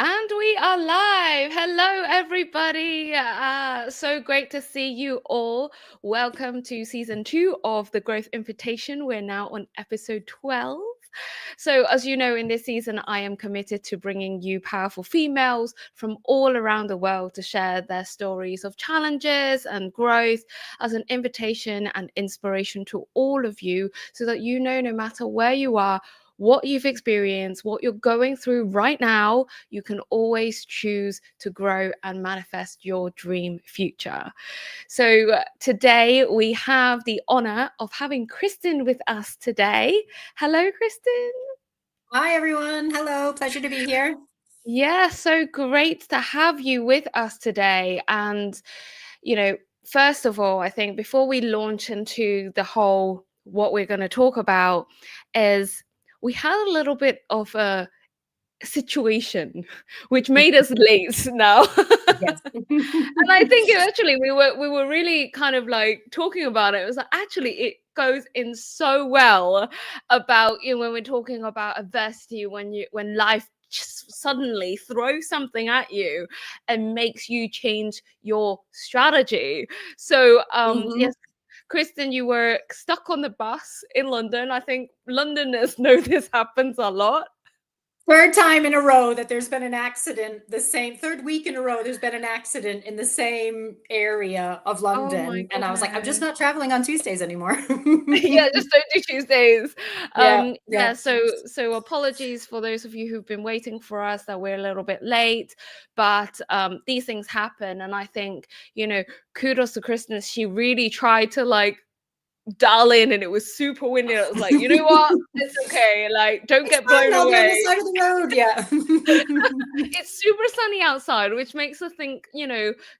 And we are live. Hello, everybody. So great to see you all. Welcome to season 2 of the Growth Invitation. We're now on episode 12. So, as you know, in this season, I am committed to bringing you powerful females from all around the world to share their stories of challenges and growth as an invitation and inspiration to all of you so that you know, no matter where you are, what you've experienced, what you're going through right now, you can always choose to grow and manifest your dream future. So today we have the honor of having Kristen with us today. Hello, Kristen. Hi, everyone. Hello. Pleasure to be here. Yeah, so great to have you with us today. And, first of all, I think before we launch into the whole what we're going to talk about is we had a little bit of a situation which made us late now. Yes. And I think eventually we were really kind of like talking about it. It was like actually it goes in so well about when we're talking about adversity, when life just suddenly throws something at you and makes you change your strategy. So Mhm. yes, Kristen, you were stuck on the bus in London. I think Londoners know this happens a lot. Third time in a row that there's been an accident, the same third week in a row, there's been an accident in the same area of Oh my London. And I was like, I'm just goodness. not traveling on Tuesdays anymore. Yeah, just don't do Tuesdays. Yeah, yeah. Yeah, so apologies for those of you who've been waiting for us that we're a little bit late, but these things happen. And I think, kudos to Kristen. She really tried to like dial in and it was super windy. And it was like, you know what? It's okay. Like, don't It's get fine. blown I'll be on away. the side of the road. Yeah. It's super sunny outside, which makes us think,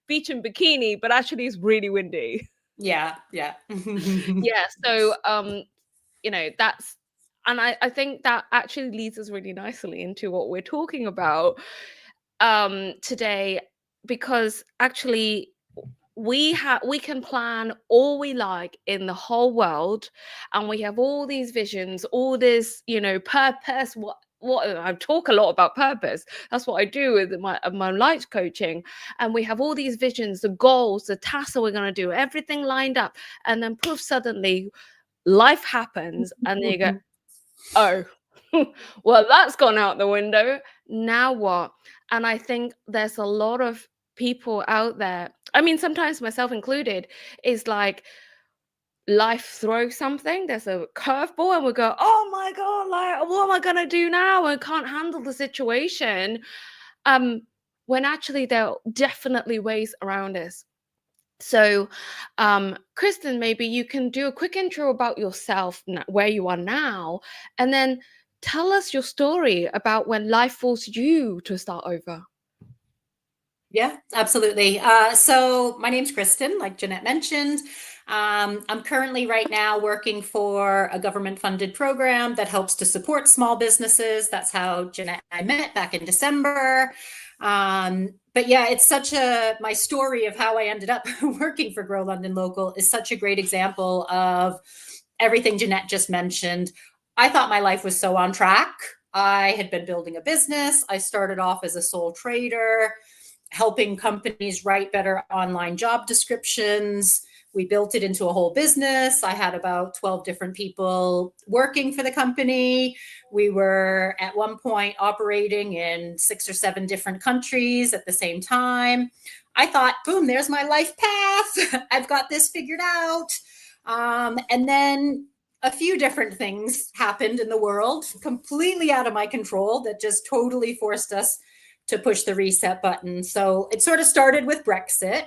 beach and bikini, but actually it's really windy. Yeah, yeah. Yeah, so that's and I think that actually leads us really nicely into what we're talking about today, because actually we can plan all we like in the whole world, and we have all these visions, all this purpose. What I talk a lot about purpose. That's what I do with my life coaching. And we have all these visions, the goals, the tasks that we're going to do, everything lined up, and then poof, suddenly life happens and then you go, oh, well, that's gone out the window. Now what? And I think there's a lot of people out there. I mean, sometimes myself included, is like life throws something. There's a curveball, and we go, "Oh my god! Like, what am I gonna do now? I can't handle the situation." Um, when actually there are definitely ways around this. So, Kristen, maybe you can do a quick intro about yourself, where you are now, and then tell us your story about when life forced you to start over. Yeah, absolutely. So my name's Kristen, like Janette mentioned. I'm currently right now working for a government-funded program that helps to support small businesses. That's how Janette and I met back in December. But yeah, it's my story of how I ended up working for Grow London Local is such a great example of everything Janette just mentioned. I thought my life was so on track. I had been building a business. I started off as a sole trader, helping companies write better online job descriptions. We built it into a whole business. I had about 12 different people working for the company. We were at one point operating in 6 or 7 different countries at the same time. I thought, boom, there's my life path. I've got this figured out. And then a few different things happened in the world, completely out of my control, that just totally forced us to push the reset button. So it sort of started with Brexit.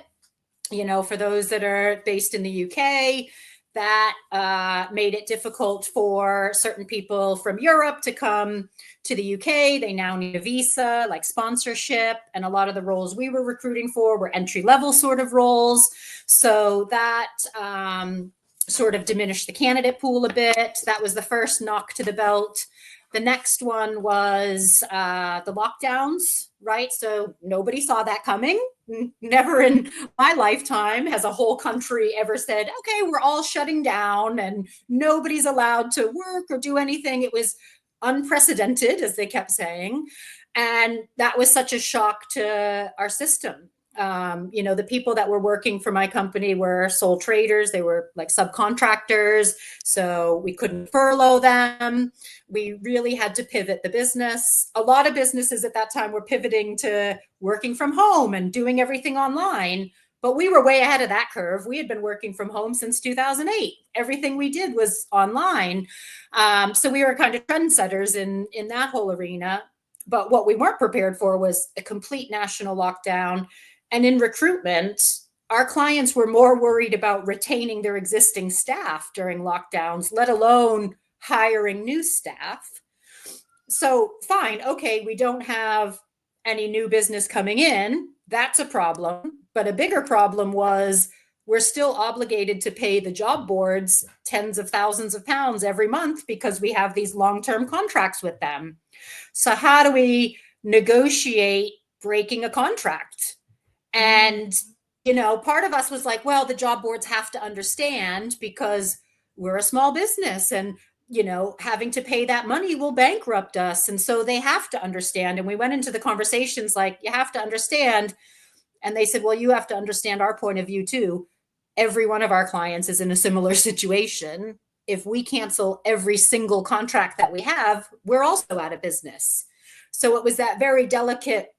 For those that are based in the UK, that made it difficult for certain people from Europe to come to the UK. They now need a visa, like sponsorship. And a lot of the roles we were recruiting for were entry level sort of roles. So that sort of diminished the candidate pool a bit. That was the first knock to the belt. The next one was the lockdowns, right? So nobody saw that coming. Never in my lifetime has a whole country ever said, okay, we're all shutting down and nobody's allowed to work or do anything. It was unprecedented, as they kept saying. And that was such a shock to our system. The people that were working for my company were sole traders. They were like subcontractors. So we couldn't furlough them. We really had to pivot the business. A lot of businesses at that time were pivoting to working from home and doing everything online. But we were way ahead of that curve. We had been working from home since 2008. Everything we did was online. So we were kind of trendsetters in that whole arena. But what we weren't prepared for was a complete national lockdown. And in recruitment, our clients were more worried about retaining their existing staff during lockdowns, let alone hiring new staff. So, fine, okay, we don't have any new business coming in. That's a problem. But a bigger problem was we're still obligated to pay the job boards tens of thousands of pounds every month because we have these long-term contracts with them. So how do we negotiate breaking a contract? And, part of us was like, well, the job boards have to understand because we're a small business and, having to pay that money will bankrupt us. And so they have to understand. And we went into the conversations like, you have to understand. And they said, well, you have to understand our point of view too. Every one of our clients is in a similar situation. If we cancel every single contract that we have, we're also out of business. So it was that very delicate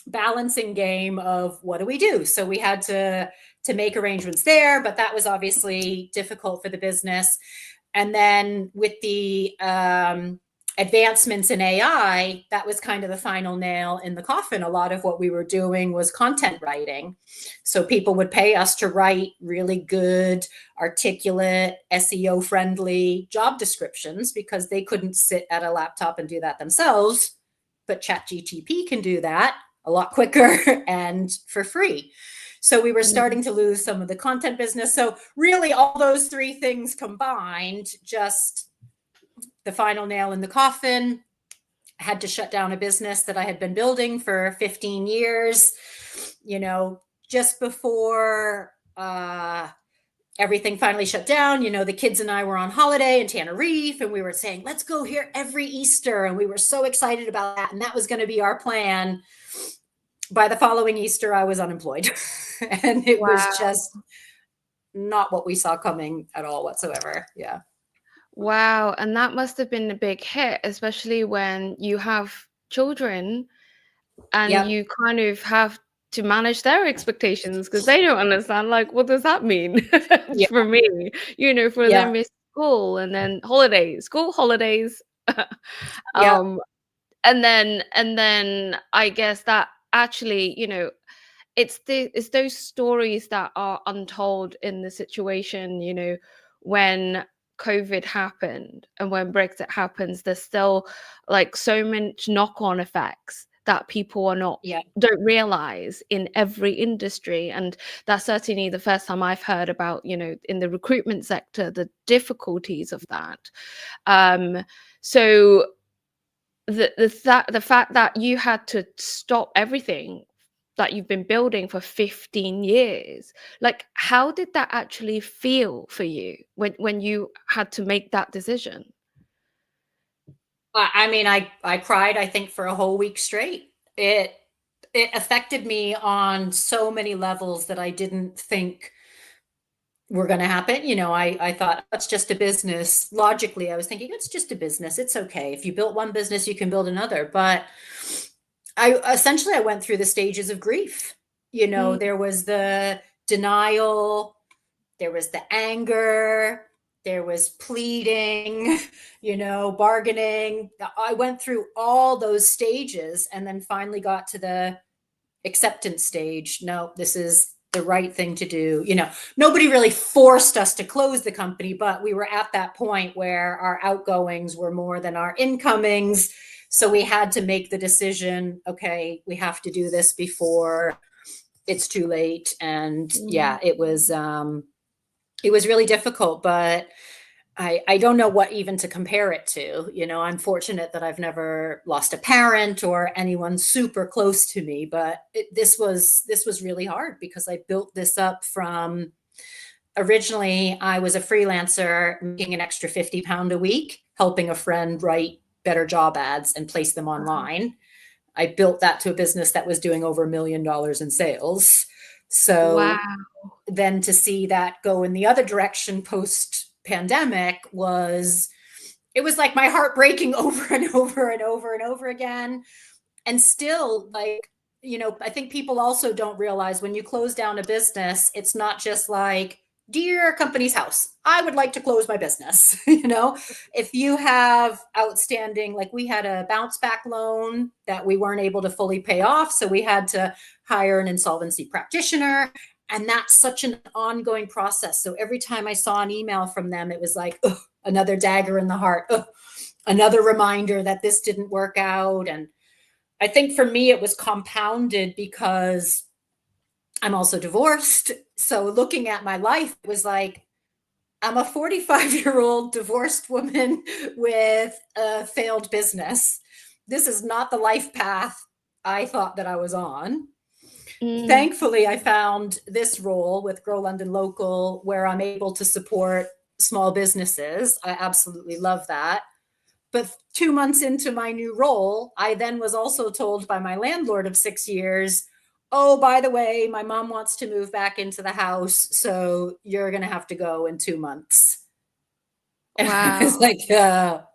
balancing game of what do we do? So we had to make arrangements there, but that was obviously difficult for the business. And then with the advancements in AI, that was kind of the final nail in the coffin. A lot of what we were doing was content writing. So people would pay us to write really good, articulate, SEO friendly job descriptions because they couldn't sit at a laptop and do that themselves. But ChatGPT can do that a lot quicker and for free. So we were starting to lose some of the content business. So really all those three things combined, just the final nail in the coffin. I had to shut down a business that I had been building for 15 years, just before everything finally shut down. The kids and I were on holiday in Tenerife and we were saying, let's go here every Easter. And we were so excited about that. And that was going to be our plan. By the following Easter, I was unemployed. And it was just not what we saw coming at all whatsoever. Yeah. Wow. And that must have been a big hit, especially when you have children and you kind of have to manage their expectations because they don't understand, like, what does that mean for me? For them it's school and then holidays, school holidays. And then I guess that actually, it's those stories that are untold in the situation, when COVID happened and when Brexit happens, there's still like so much knock-on effects that people don't realize in every industry. And that's certainly the first time I've heard about, in the recruitment sector, the difficulties of that. So the fact that you had to stop everything that you've been building for 15 years, like, how did that actually feel for you when you had to make that decision? I mean, I cried, I think, for a whole week straight. It affected me on so many levels that I didn't think were going to happen. I thought it's just a business. Logically, I was thinking it's just a business. It's okay. If you built one business, you can build another. But I went through the stages of grief. There was the denial, there was the anger, there was pleading, bargaining. I went through all those stages and then finally got to the acceptance stage. No, this is the right thing to do. Nobody really forced us to close the company, but we were at that point where our outgoings were more than our incomings. So we had to make the decision, okay, we have to do this before it's too late. And it was really difficult, but I don't know what even to compare it to. I'm fortunate that I've never lost a parent or anyone super close to me, but this was really hard because I built this up from originally I was a freelancer making an extra £50 a week, helping a friend write better job ads and place them online. I built that to a business that was doing over $1 million in sales. Wow. So then to see that go in the other direction post pandemic it was like my heart breaking over and over and over and over again. And still, like, I think people also don't realize when you close down a business, it's not just like, dear company's house, I would like to close my business. If you have outstanding, like we had a bounce back loan that we weren't able to fully pay off. So we had to hire an insolvency practitioner. And that's such an ongoing process. So every time I saw an email from them, it was like, ugh, another dagger in the heart, ugh, another reminder that this didn't work out. And I think for me, it was compounded because I'm also divorced. So looking at my life, it was like, I'm a 45-year-old divorced woman with a failed business. This is not the life path I thought that I was on. Thankfully, I found this role with Grow London Local where I'm able to support small businesses. I absolutely love that. But 2 months into my new role, I then was also told by my landlord of 6 years, oh, by the way, my mom wants to move back into the house, so you're going to have to go in 2 months. Wow. It's like,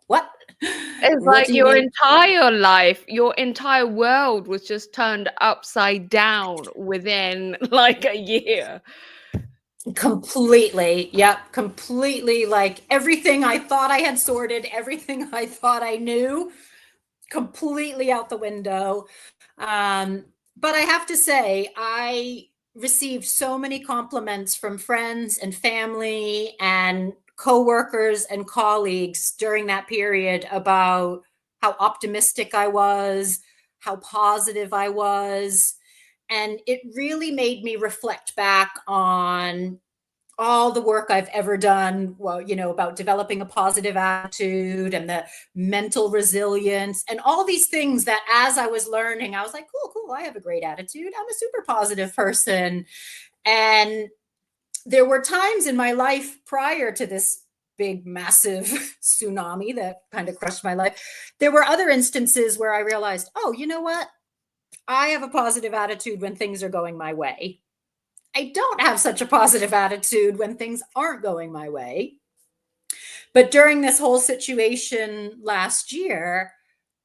what? It's What like do you your mean? entire life, your entire world was just turned upside down within like a year. Completely. Yep. Completely. Like everything I thought I had sorted, everything I thought I knew, completely out the window. But I have to say, I received so many compliments from friends and family and coworkers and colleagues during that period about how optimistic I was, how positive I was. And it really made me reflect back on all the work I've ever done, well, about developing a positive attitude and the mental resilience and all these things that as I was learning, I was like, cool, I have a great attitude. I'm a super positive person. And there were times in my life prior to this big, massive tsunami that kind of crushed my life. There were other instances where I realized, oh, you know what? I have a positive attitude when things are going my way. I don't have such a positive attitude when things aren't going my way. But during this whole situation last year,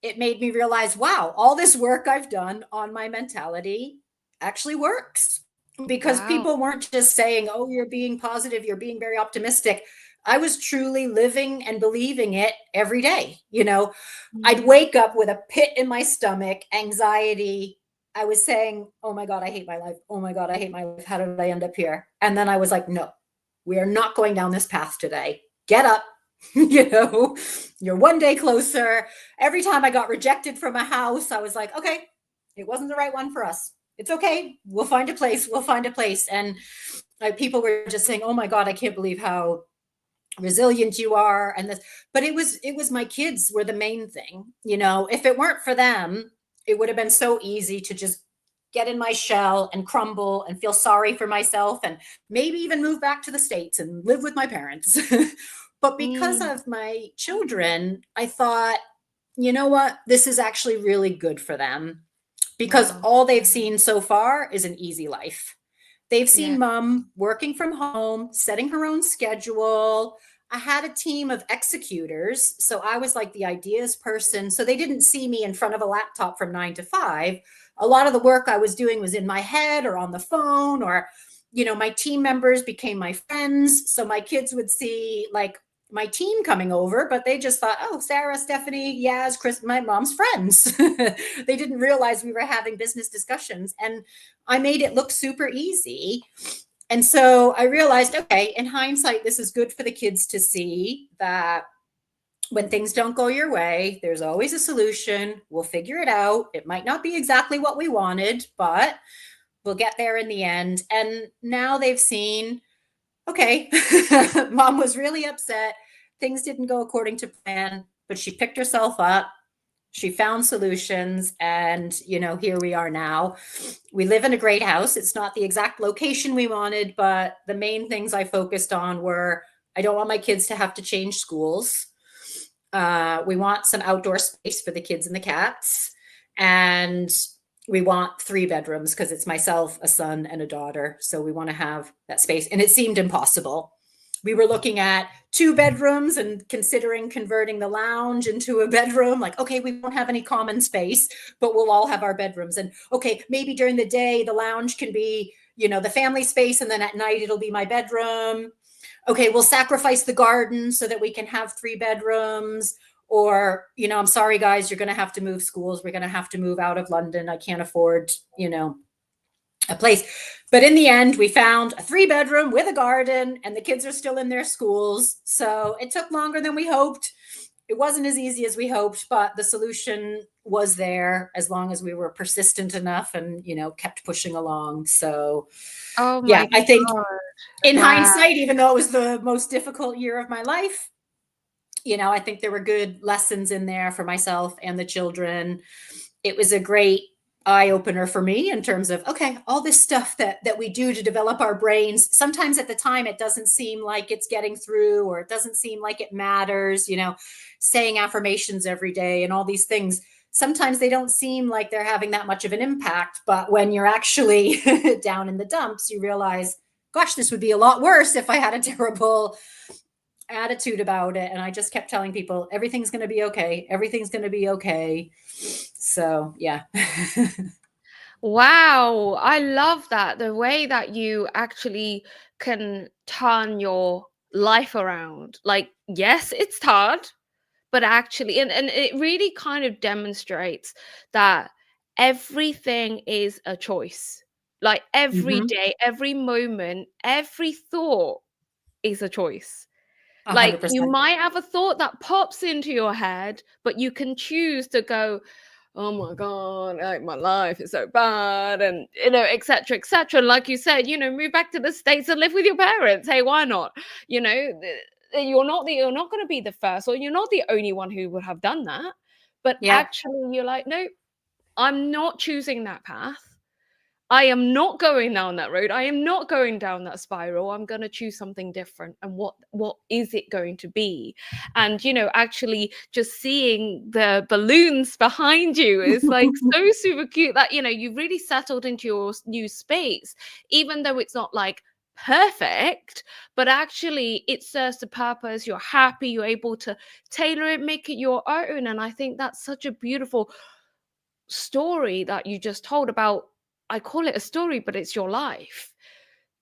it made me realize, wow, all this work I've done on my mentality actually works because Wow. people weren't just saying, oh, you're being positive, you're being very optimistic. I was truly living and believing it every day. I'd wake up with a pit in my stomach, anxiety. I was saying, oh my God, I hate my life. Oh my God, I hate my life. How did I end up here? And then I was like, no, we are not going down this path today. Get up. You're one day closer. Every time I got rejected from a house, I was like, okay, it wasn't the right one for us. It's okay. We'll find a place. We'll find a place. And people were just saying, oh my God, I can't believe how resilient you are. And this, but it was my kids were the main thing. If it weren't for them, it would have been so easy to just get in my shell and crumble and feel sorry for myself and maybe even move back to the States and live with my parents. But because of my children, I thought, you know what? This is actually really good for them because Wow. all they've seen so far is an easy life. They've seen Yeah. mom working from home, setting her own schedule. I had a team of executors. So I was like the ideas person. So they didn't see me in front of a laptop from 9 to 5. A lot of the work I was doing was in my head or on the phone, or, my team members became my friends. So my kids would see like my team coming over, but they just thought, oh, Sarah, Stephanie, Yaz, Chris, my mom's friends. They didn't realize we were having business discussions. And I made it look super easy. And so I realized, okay, in hindsight, this is good for the kids to see that when things don't go your way, there's always a solution. We'll figure it out. It might not be exactly what we wanted, but we'll get there in the end. And now they've seen, okay, mom was really upset. Things didn't go according to plan, but she picked herself up. She found solutions, and here we are now. We live in a great house. It's not the exact location we wanted, but the main things I focused on were, I don't want my kids to have to change schools. We want some outdoor space for the kids and the cats. And we want 3 bedrooms because it's myself, a son, and a daughter. So we want to have that space. And it seemed impossible. We were looking at 2 bedrooms and considering converting the lounge into a bedroom. Like, okay, we won't have any common space, but we'll all have our bedrooms. And okay, maybe during the day, the lounge can be, the family space. And then at night, it'll be my bedroom. Okay, we'll sacrifice the garden so that we can have 3 bedrooms. Or, I'm sorry, guys, you're going to have to move schools. We're going to have to move out of London. I can't afford, a place. But in the end, we found a 3 bedroom with a garden, and the kids are still in their schools. So it took longer than we hoped. It wasn't as easy as we hoped, but the solution was there as long as we were persistent enough and, kept pushing along. So, Oh yeah, my I think God. in Wow. hindsight, even though it was the most difficult year of my life, I think there were good lessons in there for myself and the children. It was a great eye opener for me in terms of, okay, all this stuff that we do to develop our brains. Sometimes at the time, it doesn't seem like it's getting through, or it doesn't seem like it matters, saying affirmations every day and all these things. Sometimes they don't seem like they're having that much of an impact. But when you're actually down in the dumps, you realize, gosh, this would be a lot worse if I had a terrible attitude about it. And I just kept telling people, everything's going to be okay. Everything's going to be okay. So, yeah. Wow, I love that. The way that you actually can turn your life around. Like, yes, it's hard, but actually, and it really kind of demonstrates that everything is a choice. Like every Mhm. day, every moment, every thought is a choice. Like, you 100%. might have a thought that pops into your head, but you can choose to go, "Oh my God, like my life is so bad," and et cetera, et cetera. And like you said, move back to the States and live with your parents. Hey, why not? You know, you're not going to be the first, or you're not the only one who would have done that. But Yeah. actually, you're like, no, I'm not choosing that path. I am not going down that road. I am not going down that spiral. I'm going to choose something different. And what is it going to be? And actually just seeing the balloons behind you is like so super cute that you've really settled into your new space, even though it's not like perfect, but actually it serves the purpose. You're happy, you're able to tailor it, make it your own. And I think that's such a beautiful story that you just told about. I call it a story, but it's your life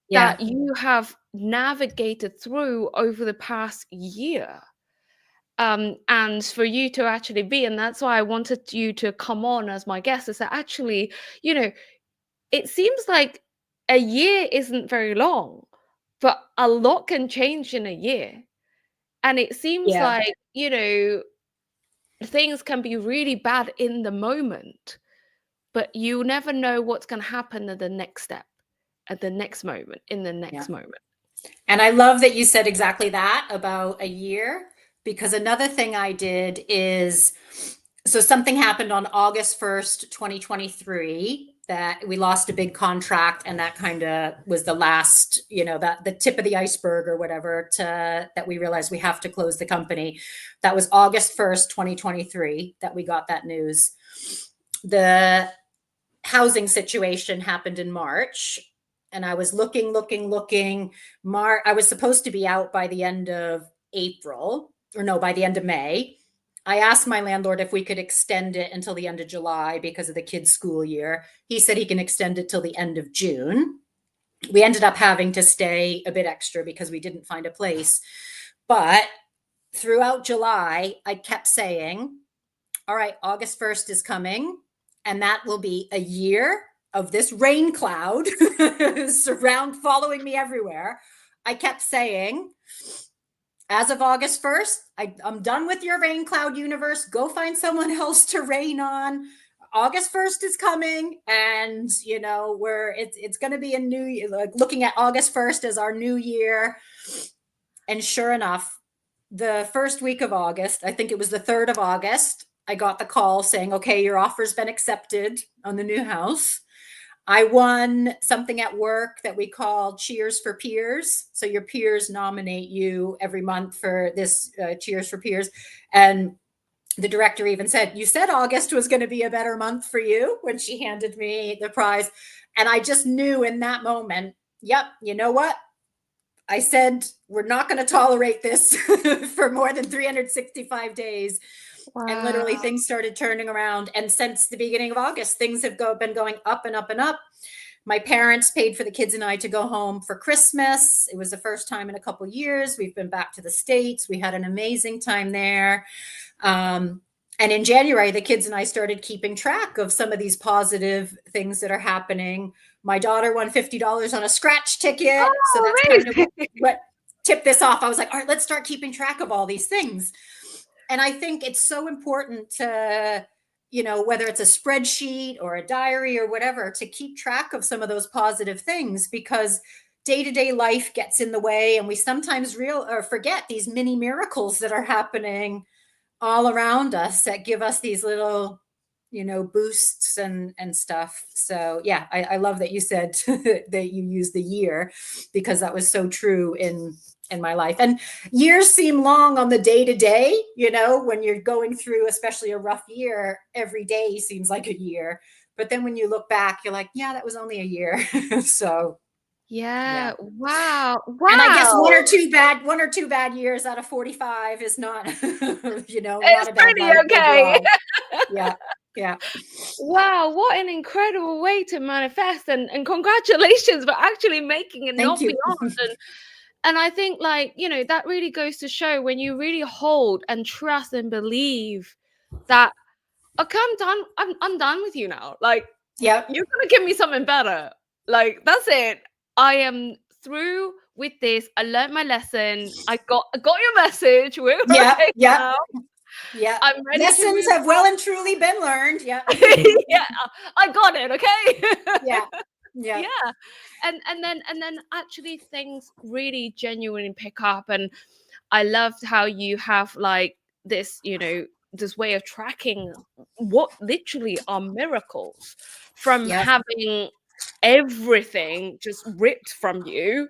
Yeah. that you have navigated through over the past year. And for you to actually be, and that's why I wanted you to come on as my guest, is that actually, it seems like a year isn't very long, but a lot can change in a year. And it seems Yeah. like, things can be really bad in the moment, but you never know what's going to happen at the next step, at the next moment, in the Yeah. next moment. And I love that you said exactly that about a year, because another thing I did is, so something happened on August 1st, 2023, that we lost a big contract, and that kind of was the last, that the tip of the iceberg or whatever, that we realized we have to close the company. That was August 1st, 2023 that we got that news. The housing situation happened in March, and I was looking. I was supposed to be out by the end of April, or no, by the end of May. I asked my landlord if we could extend it until the end of July because of the kids' school year. He said he can extend it till the end of June. We ended up having to stay a bit extra because we didn't find a place. But throughout July, I kept saying, all right, August 1st is coming, and that will be a year of this rain cloud following me everywhere. I kept saying, as of August 1st, I'm done with your rain cloud universe. Go find someone else to rain on. August 1st is coming, and it's going to be a new year, like looking at August 1st as our new year. And sure enough, the first week of August, I think it was the 3rd of August, I got the call saying, okay, your offer's been accepted on the new house. I won something at work that we call Cheers for Peers. So your peers nominate you every month for this Cheers for Peers. And the director even said, "You said August was going to be a better month for you," when she handed me the prize. And I just knew in that moment, yep, you know what? I said, we're not going to tolerate this for more than 365 days. And literally Wow. things started turning around. And since the beginning of August, things have been going up and up and up. My parents paid for the kids and I to go home for Christmas. It was the first time in a couple of years. We've been back to the States. We had an amazing time there. And in January, the kids and I started keeping track of some of these positive things that are happening. My daughter won $50 on a scratch ticket. So Oh, that's kind of amazing. what tipped this off. I was like, all right, let's start keeping track of all these things. And I think it's so important to, whether it's a spreadsheet or a diary or whatever, to keep track of some of those positive things, because day-to-day life gets in the way, and we sometimes forget these mini miracles that are happening all around us that give us these little, boosts and stuff. So yeah, I love that you said that you use the year, because that was so true in my life. And years seem long on the day to day, when you're going through, especially a rough year, every day seems like a year. But then when you look back, you're like, yeah, that was only a year. So yeah. Yeah. Wow. And I guess Wow. one or two bad years out of 45 is not, not It's a bad pretty life okay. overall. Yeah. Yeah. Wow, what an incredible way to manifest, and congratulations for actually making it Thank not you. beyond. And I think, like, that really goes to show, when you really hold and trust and believe that, okay, I'm done. I'm done with you now. Like, Yep. you're gonna give me something better. Like, that's it. I am through with this. I learned my lesson. I got your message. We're Yep. okay Yep. now. Yep. I'm ready to Lessons move have well and truly been learned. Yeah. on. Yeah, I got it. Okay. Yeah. Yeah. Yeah. And then actually things really genuinely pick up. And I loved how you have, like, this, this way of tracking what literally are miracles, from Yep. having everything just ripped from you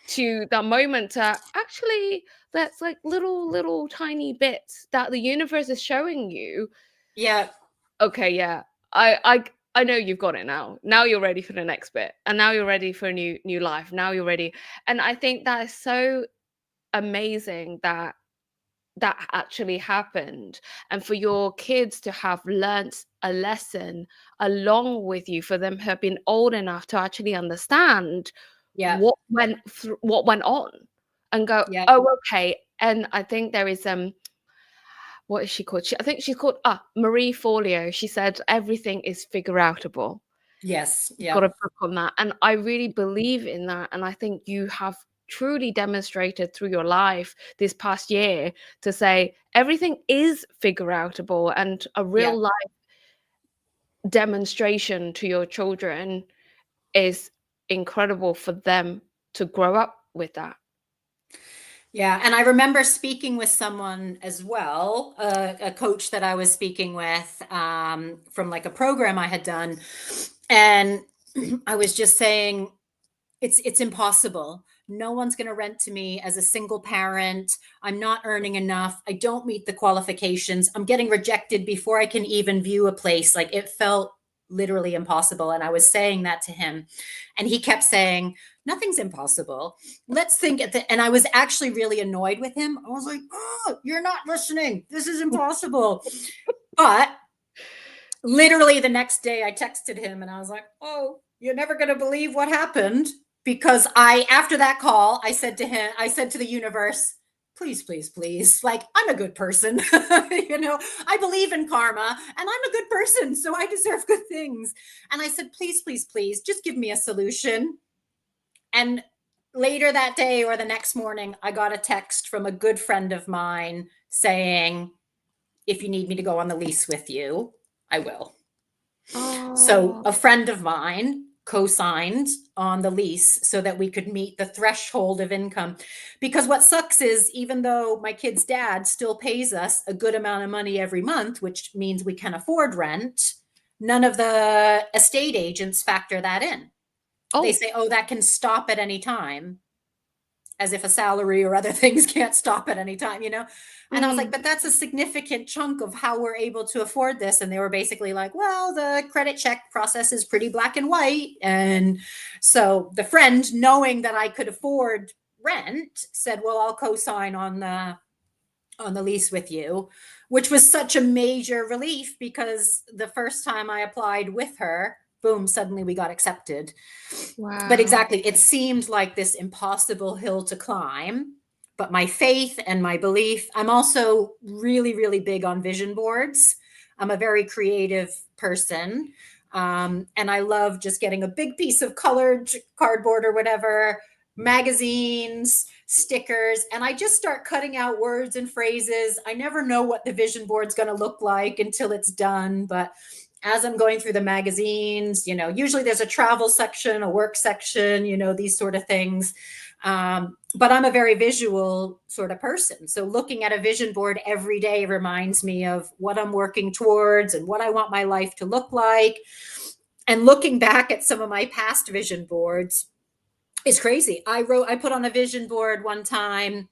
to the moment to actually, that's like little tiny bits that the universe is showing you. Yep. Okay, yeah. I know you've got it now. Now you're ready for the next bit. And now you're ready for a new life. Now you're ready. And I think that is so amazing that that actually happened. And for your kids to have learnt a lesson along with you, for them to have been old enough to actually understand Yep. what went on, and go, Yep. oh, okay. And I think there is what is she called? I think she's called Marie Forleo. She said everything is figure outable. Yes. She's got Yep. a book on that, and I really believe in that. And I think you have truly demonstrated through your life this past year to say everything is figure outable, and a real Yep. life demonstration to your children is incredible for them to grow up with that. Yeah, and I remember speaking with someone as well, a coach that I was speaking with, from like a program I had done, and I was just saying, it's impossible. No one's going to rent to me as a single parent. I'm not earning enough. I don't meet the qualifications. I'm getting rejected before I can even view a place. Like, it felt literally impossible. And I was saying that to him, and he kept saying, nothing's impossible. Let's think at the, and I was actually really annoyed with him. I was like, oh, you're not listening. This is impossible. But literally the next day I texted him and I was like, oh, you're never going to believe what happened. Because after that call, I said to the universe, please, please, please, like, I'm a good person. I believe in karma and I'm a good person. So I deserve good things. And I said, please, please, please, just give me a solution. And later that day or the next morning, I got a text from a good friend of mine saying, if you need me to go on the lease with you, I will. So Oh, a friend of mine co-signed on the lease so that we could meet the threshold of income. Because what sucks is, even though my kid's dad still pays us a good amount of money every month, which means we can afford rent, none of the estate agents factor that in. They oh, say, oh, that can stop at any time. as if a salary or other things can't stop at any time, you know? And I was like, Mm. but that's a significant chunk of how we're able to afford this. And they were basically like, well, the credit check process is pretty black and white. And so the friend, knowing that I could afford rent, said, well, I'll co-sign on the lease with you, which was such a major relief because the first time I applied with her, boom, suddenly we got accepted. But Wow. exactly, it seemed like this impossible hill to climb. But my faith and my belief, I'm also really, really big on vision boards. I'm a very creative person. And I love just getting a big piece of colored cardboard or whatever, magazines, stickers, and I just start cutting out words and phrases. I never know what the vision board's going to look like until it's done. But as I'm going through the magazines, you know, usually there's a travel section, a work section, you know, these sort of things. But I'm a very visual sort of person. So looking at a vision board every day reminds me of what I'm working towards and what I want my life to look like. And looking back at some of my past vision boards is crazy. I put on a vision board one time,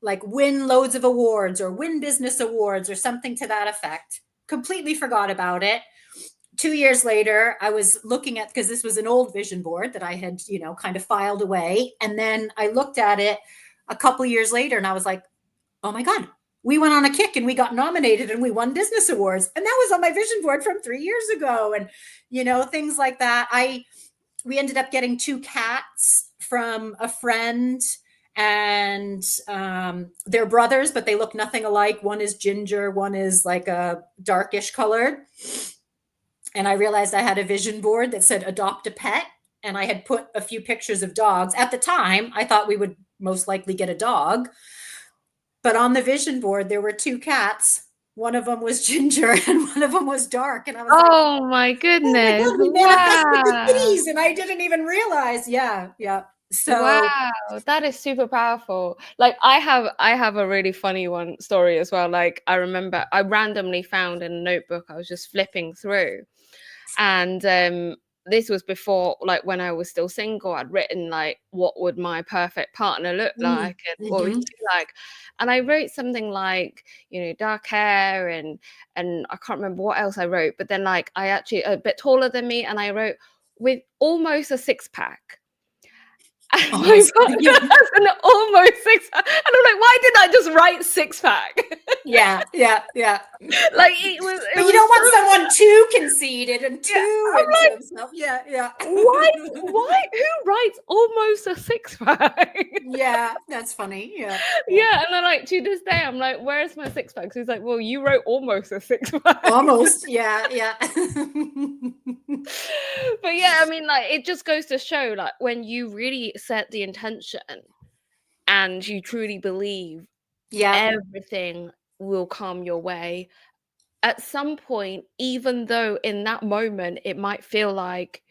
like win loads of awards or win business awards or something to that effect. Completely forgot about it. 2 years later, I was looking at, because this was an old vision board that I had, you know, kind of filed away. And then I looked at it a couple years later and I was like, oh my God, we went on a kick and we got nominated and we won business awards. And that was on my vision board from 3 years ago. And, you know, things like that. We ended up getting two cats from a friend, and they're brothers, but they look nothing alike. One is ginger, one is like a darkish colored. And I realized I had a vision board that said adopt a pet. And I had put a few pictures of dogs. At the time, I thought we would most likely get a dog. But on the vision board, there were two cats. One of them was ginger and one of them was dark. And I was like, Oh my oh my goodness. God, we manifested the Wow. kitties. And I didn't even realize. Yeah, yeah. Wow, So, that is super powerful. Like I have a really funny one story as well. Like I remember I randomly found in a notebook I was just flipping through, and this was before, like when I was still single. I'd written like what would my perfect partner look like and what would he mm-hmm. be like, and I wrote something like, you know, dark hair, and I can't remember what else I wrote, but then like I actually a bit taller than me, and I wrote with almost a six pack. And my Almost. partner has an almost six pack. And I'm like, why didn't I just write six pack? Yeah, yeah, yeah. Like it But you was don't so, want someone too conceited and yeah. too I'm into like, himself. Yeah, yeah. why who writes almost a six pack? Yeah, that's funny. Yeah, yeah. Yeah, and then like to this day, I'm like, where's my six pack? So he's like, well, you wrote almost a six pack. Almost. Yeah, yeah. But yeah, I mean, like it just goes to show, like when you really set the intention and you truly believe, Yeah, everything will come your way. At some point, even though in that moment it might feel like,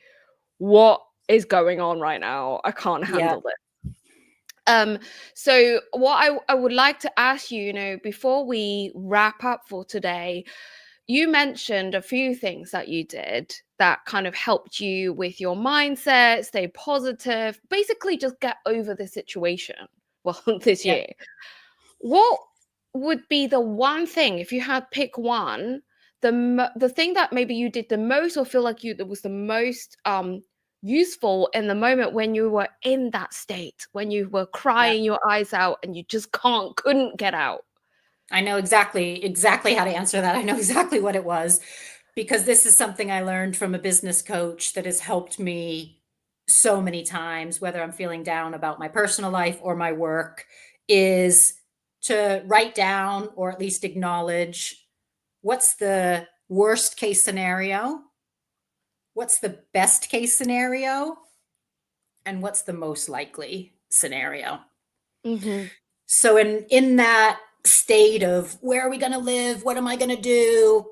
what is going on right now? I can't yeah, handle this. So what I would like to ask you, you know, before we wrap up for today, you mentioned a few things that you did that kind of helped you with your mindset, stay positive, basically just get over the situation. Well, this yeah. year. What would be the one thing, if you had pick one, the thing that maybe you did the most or feel like you that was the most useful in the moment when you were in that state, when you were Yeah. crying your eyes out and you just couldn't get out? I know exactly how to answer that. I know exactly what it was, because this is something I learned from a business coach that has helped me so many times, whether I'm feeling down about my personal life or my work, is to write down or at least acknowledge what's the worst case scenario, what's the best case scenario, and what's the most likely scenario. Hmm. So in that state of where are we going to live? What am I going to do?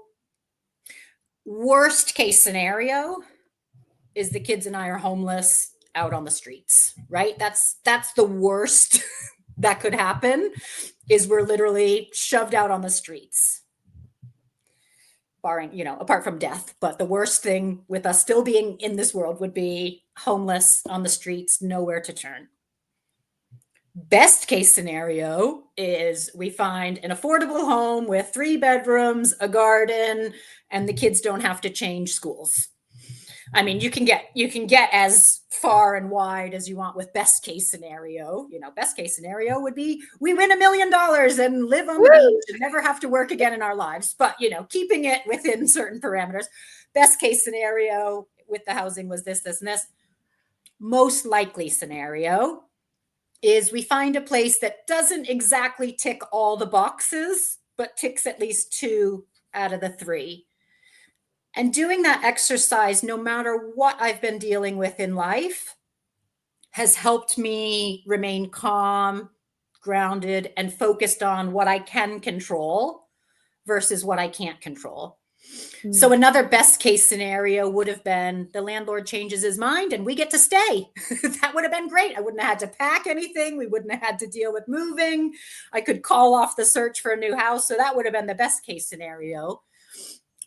Worst case scenario is the kids and I are homeless out on the streets, right? That's the worst that could happen, is we're literally shoved out on the streets. Barring, you know, apart from death, but the worst thing with us still being in this world would be homeless on the streets, nowhere to turn. Best case scenario is we find an affordable home with 3 bedrooms, a garden, and the kids don't have to change schools. I mean, you can get as far and wide as you want with best case scenario. Best case scenario would be we win $1 million and live on the beach Woo! and never have to work again in our lives. But keeping it within certain parameters. Best case scenario with the housing was this, and this. Most likely scenario is we find a place that doesn't exactly tick all the boxes, but ticks at least 2 out of the 3. And doing that exercise, no matter what I've been dealing with in life, has helped me remain calm, grounded, and focused on what I can control versus what I can't control. So another best case scenario would have been the landlord changes his mind and we get to stay. That would have been great. I wouldn't have had to pack anything. We wouldn't have had to deal with moving. I could call off the search for a new house. So that would have been the best case scenario.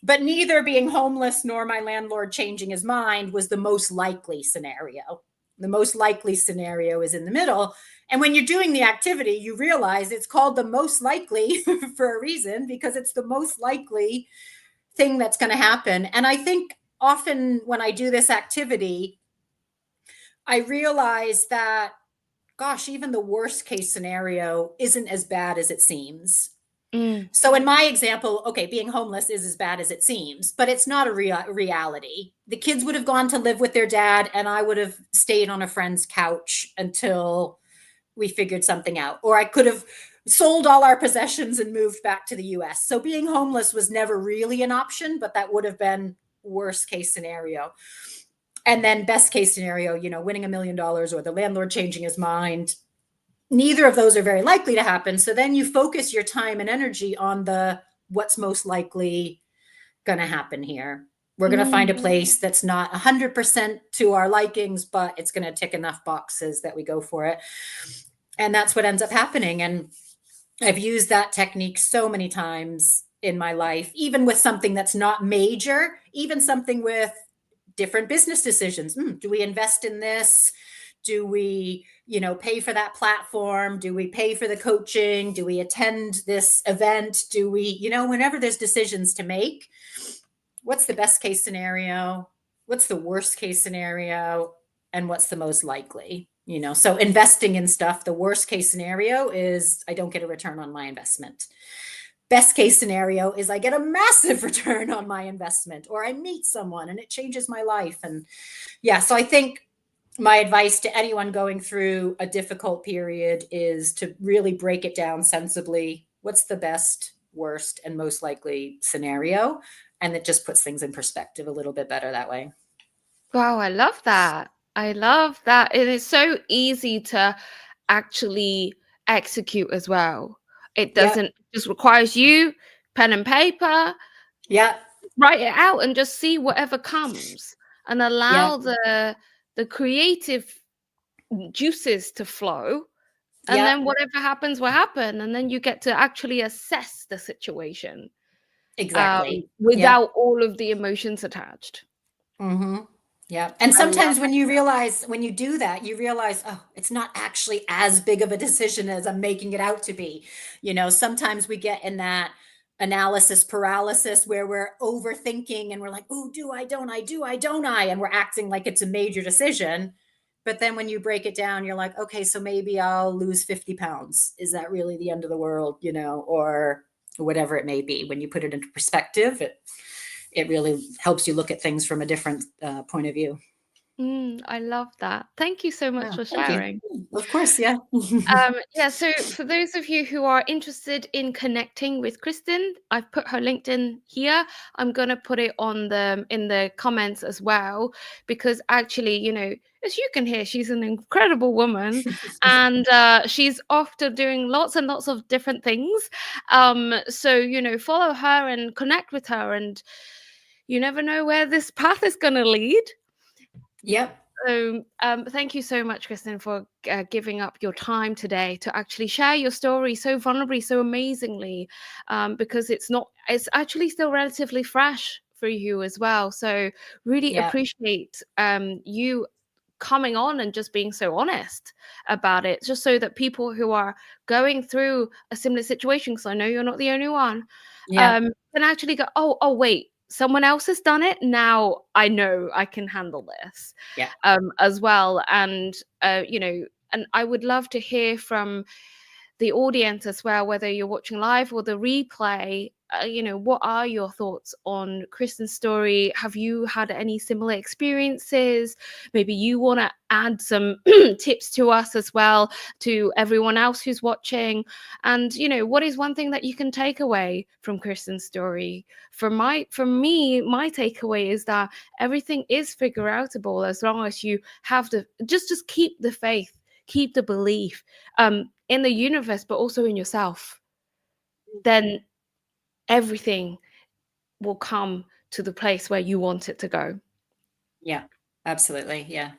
But neither being homeless nor my landlord changing his mind was the most likely scenario. The most likely scenario is in the middle. And when you're doing the activity, you realize it's called the most likely for a reason, because it's the most likely thing that's going to happen. And I think often when I do this activity, I realize that, gosh, even the worst case scenario isn't as bad as it seems. So in my example, okay, being homeless is as bad as it seems, but it's not a reality. The kids would have gone to live with their dad and I would have stayed on a friend's couch until we figured something out. Or I could have sold all our possessions and moved back to the US. So being homeless was never really an option, but that would have been worst case scenario. And then best case scenario, winning $1 million or the landlord changing his mind. Neither of those are very likely to happen. So then you focus your time and energy on the what's most likely going to happen here. We're going to find a place that's not 100% to our likings, but it's going to tick enough boxes that we go for it. And that's what ends up happening. And I've used that technique so many times in my life, even with something that's not major, even something with different business decisions. Do we invest in this? Do we, pay for that platform? Do we pay for the coaching? Do we attend this event? Do we, whenever there's decisions to make, what's the best case scenario? What's the worst case scenario? And what's the most likely? So investing in stuff, the worst case scenario is I don't get a return on my investment. Best case scenario is I get a massive return on my investment, or I meet someone and it changes my life. And yeah, so I think my advice to anyone going through a difficult period is to really break it down sensibly. What's the best, worst, and most likely scenario? And it just puts things in perspective a little bit better that way. Wow, I love that. I love that. It is so easy to actually execute as well. It Yep. doesn't just requires you, pen and paper, Yep. write it out and just see whatever comes and Yep. allow the creative juices to flow. And Yep. then whatever happens will happen. And then you get to actually assess the situation Exactly. Yep. without all of the emotions attached. Mm-hmm. Yeah. And I love sometimes when you do that, you realize, oh, it's not actually as big of a decision as I'm making it out to be. Sometimes we get in that analysis paralysis where we're overthinking and we're like, oh, do I, don't I, do I, don't I? And we're acting like it's a major decision. But then when you break it down, you're like, okay, so maybe I'll lose 50 pounds. Is that really the end of the world? Or whatever it may be. When you put it into perspective, it really helps you look at things from a different point of view. I love that. Thank you so much Yeah, for thank you. sharing. Of course, yeah. Yeah, so for those of you who are interested in connecting with Kristen, I've put her LinkedIn here. I'm gonna put it on in the comments as well, because actually, as you can hear, she's an incredible woman, and she's off to doing lots and lots of different things. So follow her and connect with her, and you never know where this path is gonna lead. Yep. So, thank you so much, Kristen, for giving up your time today to actually share your story so vulnerably, so amazingly, because it's actually still relatively fresh for you as well. So, really Yep. appreciate you coming on and just being so honest about it, just so that people who are going through a similar situation, because I know you're not the only one, Yeah. can actually go, oh wait, someone else has done it, now I know I can handle this. Yeah. As well. And and I would love to hear from the audience as well, whether you're watching live or the replay. What are your thoughts on Kristen's story? Have you had any similar experiences? Maybe you want to add some tips to us as well, to everyone else who's watching. And what is one thing that you can take away from Kristen's story? For me, my takeaway is that everything is figure outable, as long as you have the just keep the faith, keep the belief in the universe, but also in yourself. Then everything will come to the place where you want it to go. Yeah, absolutely. Yeah.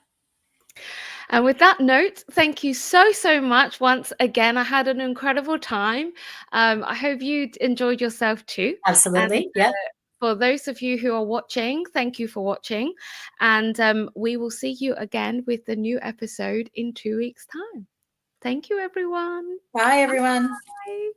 And with that note, thank you so much once again. I had an incredible time. I hope you enjoyed yourself too. And Absolutely. Yeah. for those of you who are watching, thank you for watching. And we will see you again with the new episode in 2 weeks' time. Thank you, everyone. Bye, everyone. Bye.